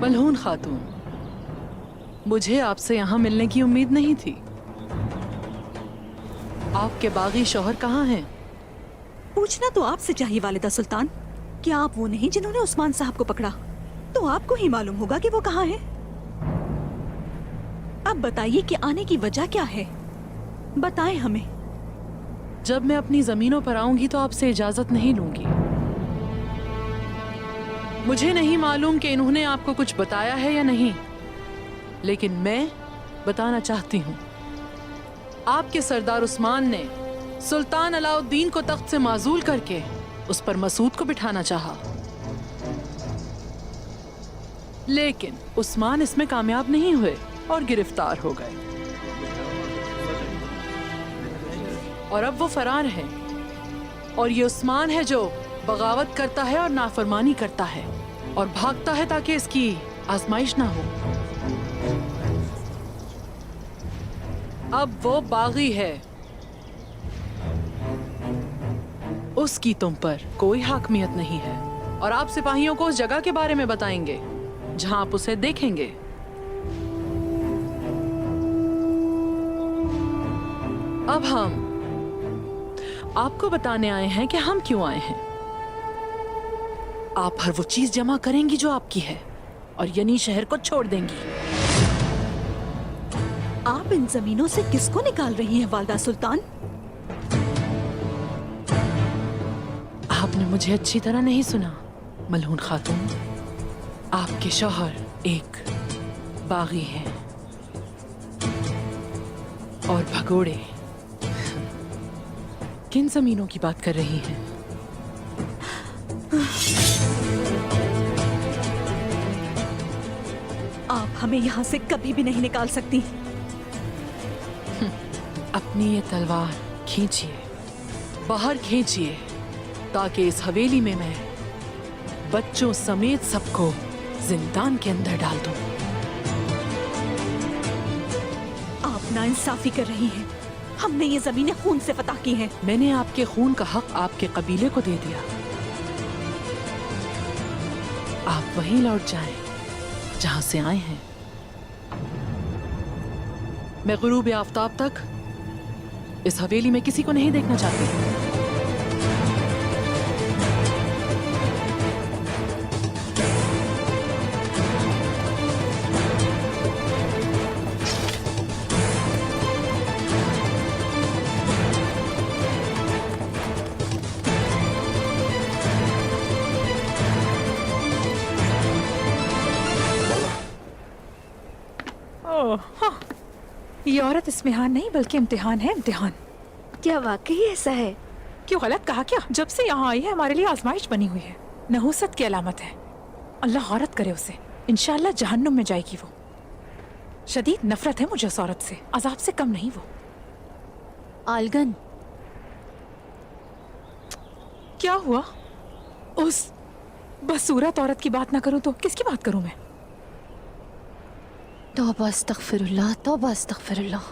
मलहून खातून, मुझे आपसे यहाँ मिलने की उम्मीद नहीं थी। आपके बागी शौहर कहाँ हैं? पूछना तो आपसे चाहिए वालिदा सुल्तान। क्या आप वो नहीं जिन्होंने उस्मान साहब को पकड़ा? तो आपको ही मालूम होगा कि वो कहाँ है। अब बताइए कि आने की वजह क्या है, बताएं हमें। जब मैं अपनी जमीनों पर आऊंगी तो आपसे इजाजत नहीं लूंगी। मुझे नहीं मालूम कि इन्होंने आपको कुछ बताया है या नहीं, लेकिन मैं बताना चाहती हूँ। आपके सरदार उस्मान ने सुल्तान अलाउद्दीन को तख्त से माजूल करके उस पर मसूद को बिठाना चाहा, लेकिन उस्मान इसमें कामयाब नहीं हुए और गिरफ्तार हो गए। और अब वो फरार है, और ये उस्मान है जो बगावत करता है और नाफरमानी करता है और भागता है ताकि इसकी आजमाइश ना हो। अब वो बागी है, उसकी तुम पर कोई हाकमियत नहीं है, और आप सिपाहियों को उस जगह के बारे में बताएंगे जहां आप उसे देखेंगे। अब हम आपको बताने आए हैं कि हम क्यों आए हैं। आप हर वो चीज जमा करेंगी जो आपकी है और यनी शहर को छोड़ देंगी। आप इन जमीनों से किसको निकाल रही हैं वालिदा सुल्तान? आपने मुझे अच्छी तरह नहीं सुना मलहून खातून। आपके शौहर एक बागी हैं और भगोड़े। किन जमीनों की बात कर रही हैं? आप हमें यहाँ से कभी भी नहीं निकाल सकती। अपनी ये तलवार खींचिए, बाहर खींचिए, ताकि इस हवेली में मैं बच्चों समेत सबको जिंदान के अंदर डाल दूं। आप नाइंसाफी कर रही हैं। हमने ये जमीनें खून से फतह की हैं। मैंने आपके खून का हक आपके कबीले को दे दिया। आप वहीं लौट जाएं जहां से आए हैं। मैं गुरूब आफताब तक इस हवेली में किसी को नहीं देखना चाहती। हाँ। ये औरत इस्मिहान नहीं बल्कि इम्तिहान है, इम्तिहान। क्या वाकई ऐसा है? क्यों गलत कहा क्या? जब से यहाँ आई है हमारे लिए आजमाइश बनी हुई है, नहुसत की अलामत है। अल्लाह औरत करे उसे, इंशाअल्लाह जहन्नुम में जाएगी वो। शदीद नफरत है मुझे उस औरत से, अजाब से कम नहीं वो। आलगन, क्या हुआ? उस बसूरत औरत की बात ना करूं तो किसकी बात करूं मैं? तौबा अस्तगफिरुल्लाह, तौबा अस्तगफिरुल्लाह।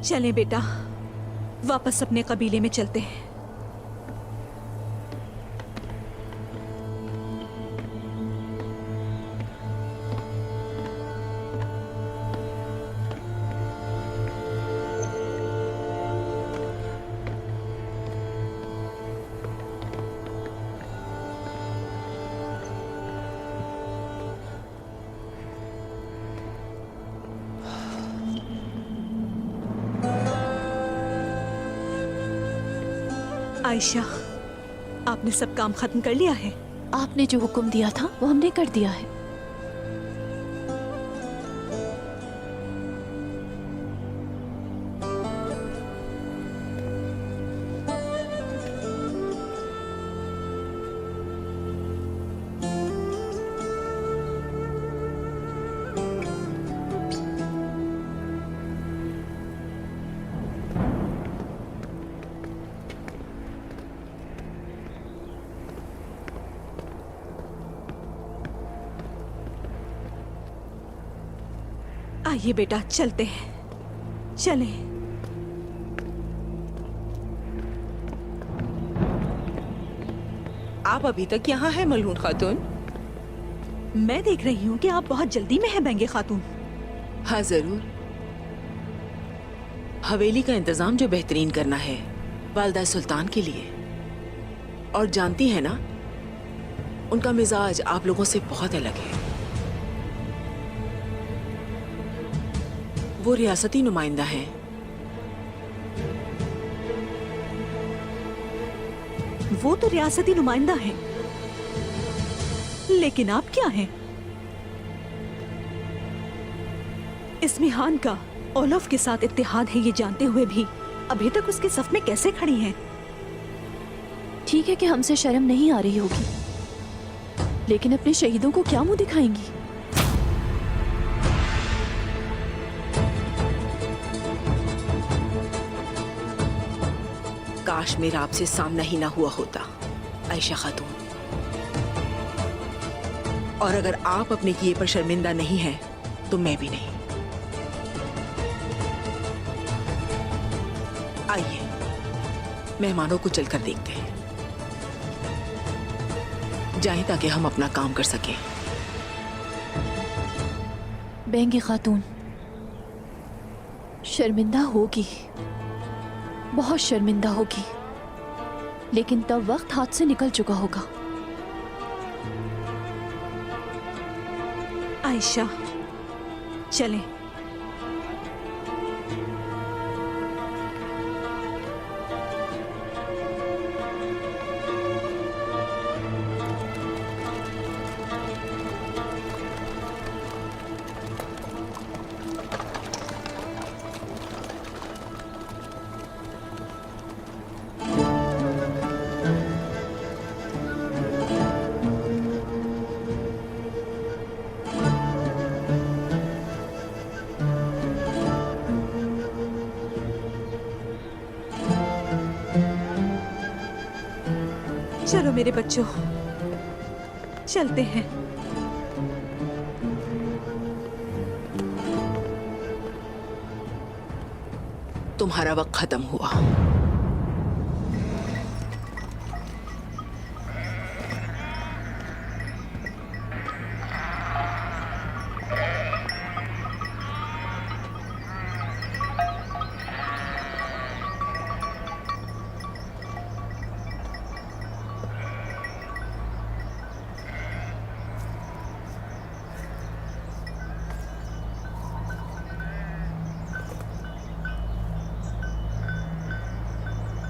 चलें बेटा, वापस अपने कबीले में चलते हैं। आयशा, आपने सब काम खत्म कर लिया है? आपने जो हुक्म दिया था वो हमने कर दिया है। आइए बेटा, चलते हैं, चलें। आप अभी तक यहाँ हैं मलहून खातून? मैं देख रही हूँ कि आप बहुत जल्दी में हैं बेंगे खातून। हाँ जरूर। हवेली का इंतजाम जो बेहतरीन करना है वालदा सुल्तान के लिए, और जानती है ना उनका मिजाज आप लोगों से बहुत अलग है। वो रियासती नुमाइंदा हैं। वो तो रियासती नुमाइंदा हैं, लेकिन आप क्या हैं? इस्मिहान का ओलफ के साथ इत्तेहाद है ये जानते हुए भी अभी तक उसके सफ में कैसे खड़ी हैं? ठीक है कि हमसे शर्म नहीं आ रही होगी, लेकिन अपने शहीदों को क्या मुंह दिखाएंगी? काश मेरा आपसे सामना ही ना हुआ होता आयशा खातून। और अगर आप अपने किए पर शर्मिंदा नहीं हैं तो मैं भी नहीं। आइए मेहमानों को चलकर देखते हैं। जाएं ताकि हम अपना काम कर सकें। बेंगे खातून शर्मिंदा होगी, बहुत शर्मिंदा होगी, लेकिन तब वक्त हाथ से निकल चुका होगा। आयशा, चलें। चलो मेरे बच्चों, चलते हैं। तुम्हारा वक्त खत्म हुआ।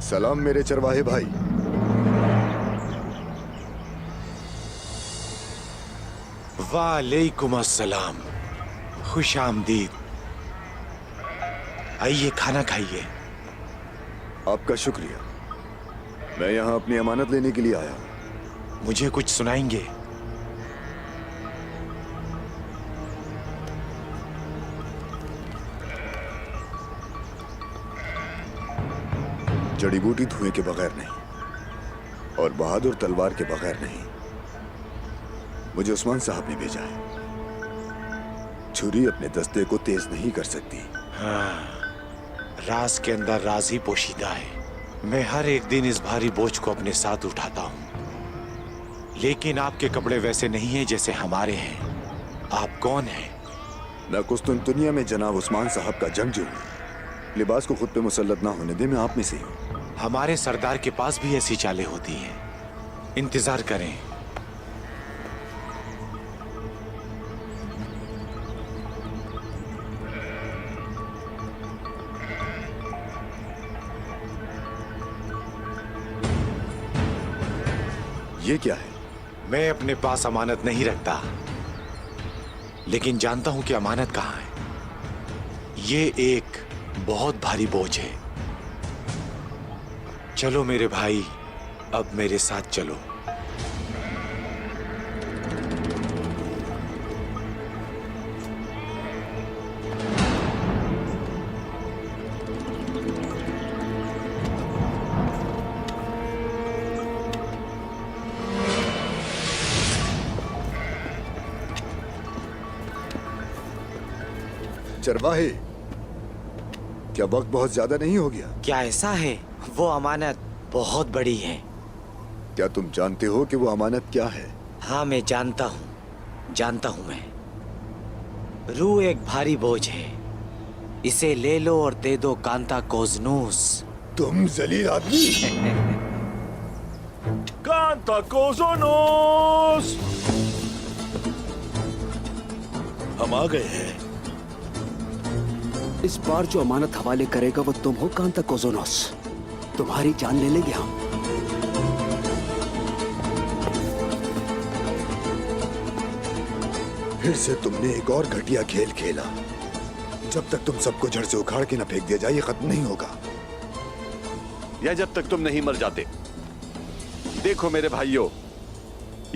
सलाम मेरे चरवाहे भाई। वालेकुम अस्सलाम, खुश आमदीद। आइए खाना खाइए। आपका शुक्रिया। मैं यहाँ अपनी अमानत लेने के लिए आया हूँ। मुझे कुछ सुनाएंगे? जड़ी बूटी धुएं के बगैर नहीं और बहादुर तलवार के बगैर नहीं। मुझे उस्मान साहब ने भेजा है। छुरी अपने दस्ते को तेज नहीं कर सकती। हाँ, राज के अंदर राज ही पोशीदा है। मैं हर एक दिन इस भारी बोझ को अपने साथ उठाता हूँ, लेकिन आपके कपड़े वैसे नहीं हैं जैसे हमारे हैं। आप कौन हैं? मैं कुस्तुनतुनिया में जनाब उस्मान साहब का जंगजू हूँ। लिबास को खुद पे मुसल्लत ना होने दे, मैं आप में से हूँ। हमारे सरदार के पास भी ऐसी चालें होती हैं। इंतजार करें। ये क्या है? मैं अपने पास अमानत नहीं रखता, लेकिन जानता हूं कि अमानत कहां है। ये एक बहुत भारी बोझ है। चलो मेरे भाई, अब मेरे साथ चलो। चरवाहे, क्या वक्त बहुत ज्यादा नहीं हो गया? क्या ऐसा है? वो अमानत बहुत बड़ी है। क्या तुम जानते हो कि वो अमानत क्या है? हाँ, मैं जानता हूँ मैं। रूह एक भारी बोझ है, इसे ले लो और दे दो कांता कोजनूस। तुम जलील आदमी! कांता कोजोनोस, हम आ गए हैं। इस बार जो अमानत हवाले करेगा वो तुम हो कांता कोजोनोस। तुम्हारी जान ले लेंगे हम। फिर से तुमने एक और घटिया खेल खेला। जब तक तुम सबको जड़ से उखाड़ के न फेंक दिया जाए, ये खत्म नहीं होगा। या जब तक तुम नहीं मर जाते। देखो मेरे भाइयों,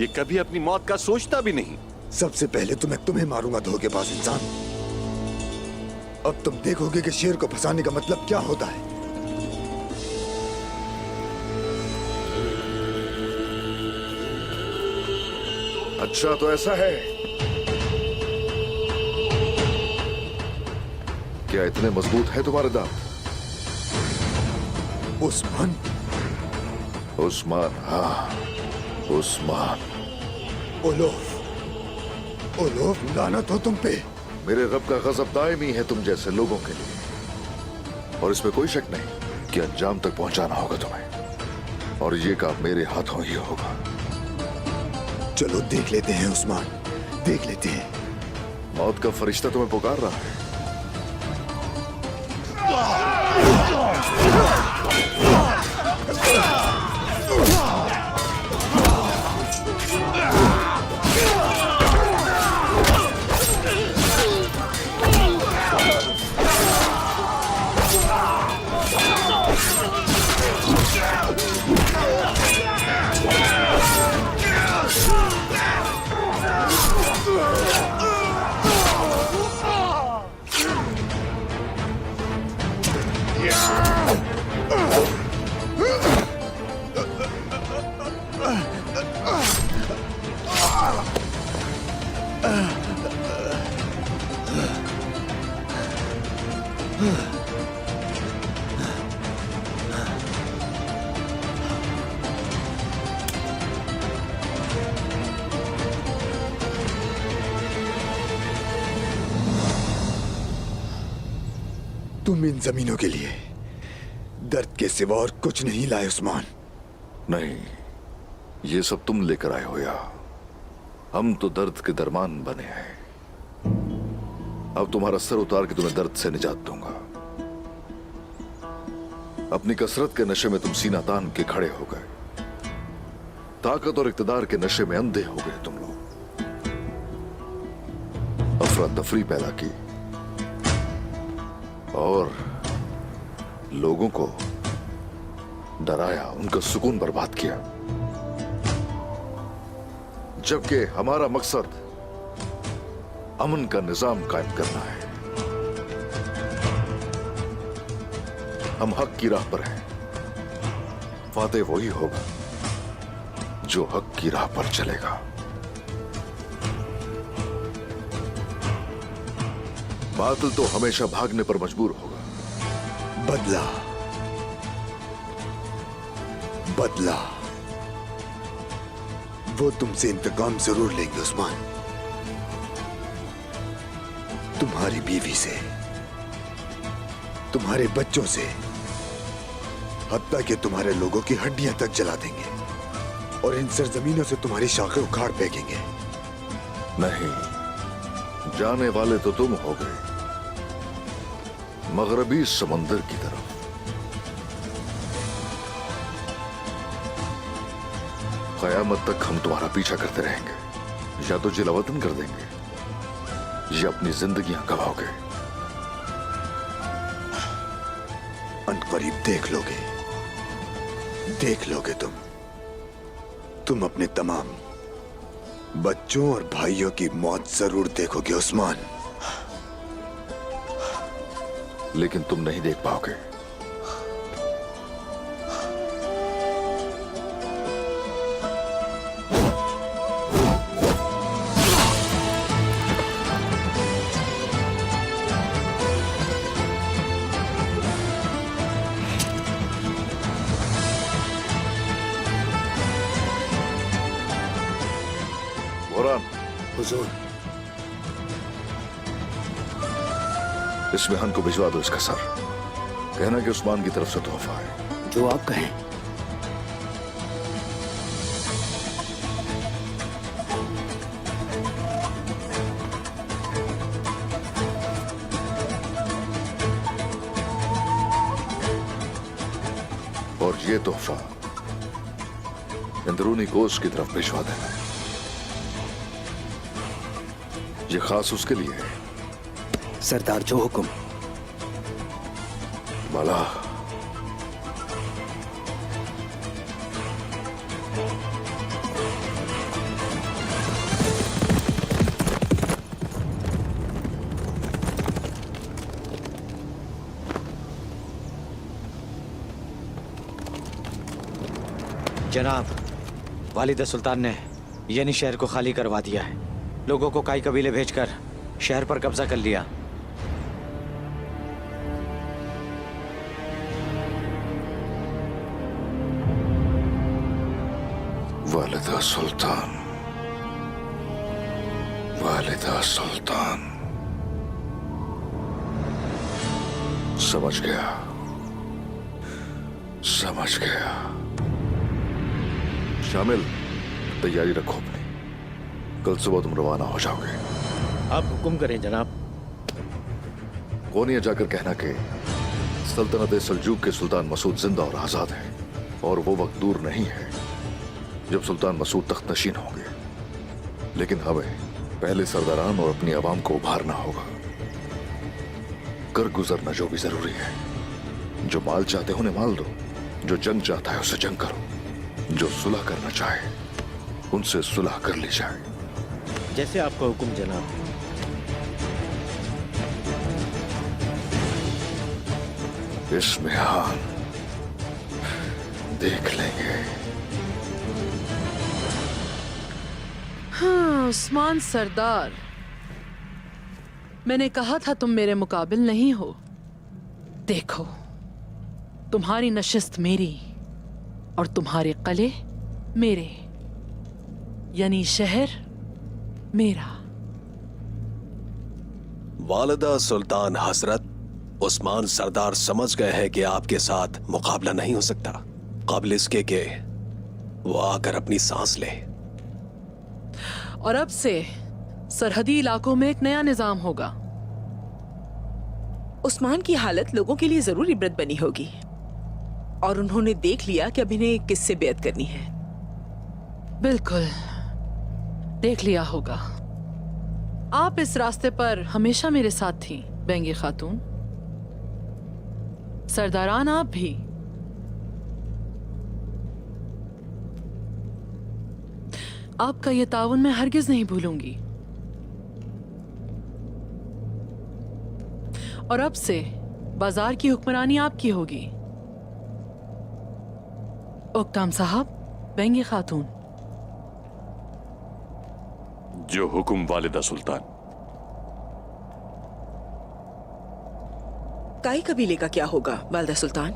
ये कभी अपनी मौत का सोचता भी नहीं। सबसे पहले तो मैं तुम्हें मारूंगा, धोखेबाज इंसान। अब तुम देखोगे कि शेर को फंसाने का मतलब क्या होता है। अच्छा, तो ऐसा है? क्या इतने मजबूत है तुम्हारे दांत? उस्मान? उस्मान, हाँ, उस्मान। ओलोफ, लानत हो तुम पे। मेरे रब का गजब दायमी है तुम जैसे लोगों के लिए, और इसमें कोई शक नहीं कि अंजाम तक पहुंचाना होगा तुम्हें, और ये काम मेरे हाथों ही होगा। चलो देख लेते हैं उस्मान, देख लेते हैं। मौत का फरिश्ता तुम्हें पुकार रहा है। तुम इन जमीनों के लिए दर्द के सिवा और कुछ नहीं लाए उस्मान। नहीं, ये सब तुम लेकर आए हो। या हम तो दर्द के दरमान बने हैं। अब तुम्हारा सर उतार के तुम्हें दर्द से निजात दूंगा। अपनी कसरत के नशे में तुम सीना तान के खड़े हो गए। ताकत और इक्तदार के नशे में अंधे हो गए तुम लोग। अफरा तफरी पैदा की और लोगों को डराया, उनका सुकून बर्बाद किया। जबकि हमारा मकसद अमन का निजाम कायम करना है। हम हक की राह पर हैं। फातेह वही होगा जो हक की राह पर चलेगा। बातिल तो हमेशा भागने पर मजबूर होगा। बदला, बदला, वो तुमसे इंतकाम जरूर लेंगे उस्मान। तुम्हारी बीवी से, तुम्हारे बच्चों से, हत्ता कि तुम्हारे लोगों की हड्डियां तक जला देंगे और इन सरजमीनों से तुम्हारी शाखें उखाड़ फेंकेंगे। नहीं, जाने वाले तो तुम हो गए मगरबी समंदर की तरफ। कयामत तक हम तुम्हारा पीछा करते रहेंगे। या तो जिलावतन कर देंगे या अपनी जिंदगियां गवाओगे। अनकरीब देख लोगे, देख लोगे तुम अपने तमाम बच्चों और भाइयों की मौत जरूर देखोगे उस्मान। लेकिन तुम नहीं देख पाओगे। बुरहान, हुजूर, इस मेहन को भिजवा दो इसका सर। कहना कि उस्मान की तरफ से तोहफा है। जो आप कहें। और ये तोहफा अंदरूनी कोष की तरफ भिजवा देना। ये खास उसके लिए है। सरदार, जो हुक्म। बाला, जनाब, वालिद सुल्तान ने यानी शहर को खाली करवा दिया है। लोगों को काई कबीले भेजकर शहर पर कब्जा कर लिया। वालिदा सुल्तान, वालिदा सुल्तान। समझ गया, समझ गया। शामिल, तैयारी रखो अपनी। कल सुबह तुम रवाना हो जाओगे। आप हुक्म करें जनाब। कोनिया जाकर कहना कि सल्तनत सल्जूक के सुल्तान मसूद जिंदा और आजाद है, और वो वक्त दूर नहीं है जब सुल्तान मसूद तख्त नशीन होंगे। लेकिन हमें पहले सरदारान और अपनी आवाम को उभारना होगा। कर गुजरना जो भी जरूरी है। जो माल चाहते हो उन्हें माल दो, जो जंग चाहता है उसे जंग करो, जो सुलह करना चाहे उनसे सुलह कर ली जाए। जैसे आपका हुक्म जनाब। इस मेहमान देख लेंगे। हाँ, उस्मान सरदार, मैंने कहा था तुम मेरे मुकाबिल नहीं हो। देखो, तुम्हारी नशिस्त मेरी और तुम्हारे कले मेरे, यानी शहर मेरा। वालिदा सुल्तान हजरत, उस्मान सरदार समझ गए हैं कि आपके साथ मुकाबला नहीं हो सकता, काबिल इसके कि वो आकर अपनी सांस ले। और अब से सरहदी इलाकों में एक नया निजाम होगा। उस्मान की हालत लोगों के लिए जरूर इबरत बनी होगी, और उन्होंने देख लिया कि अब इन्हें किससे बेअत करनी है। बिल्कुल देख लिया होगा। आप इस रास्ते पर हमेशा मेरे साथ थी बेंगे खातून। सरदारान आप भी। आपका ये ताउन मैं हरगिज नहीं भूलूंगी। और अब से बाजार की हुक्मरानी आपकी होगी। ओक्ताम साहब, बेंगे खातून। जो हुक्म वालिदा सुल्तान। काई कबीले का क्या होगा वालिदा सुल्तान?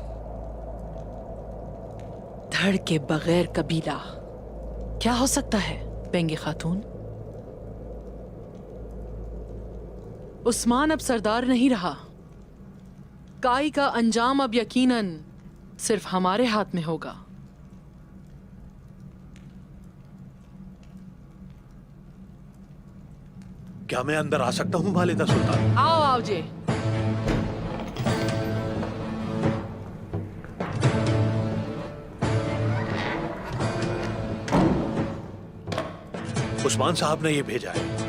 धड़ के बगैर कबीला क्या हो सकता है बेंगे खातून? उस्मान अब सरदार नहीं रहा। काई का अंजाम अब यकीनन सिर्फ हमारे हाथ में होगा। क्या मैं अंदर आ सकता हूँ वालिदा सुल्तान? आओ आओ जे। उस्मान साहब ने ये भेजा है।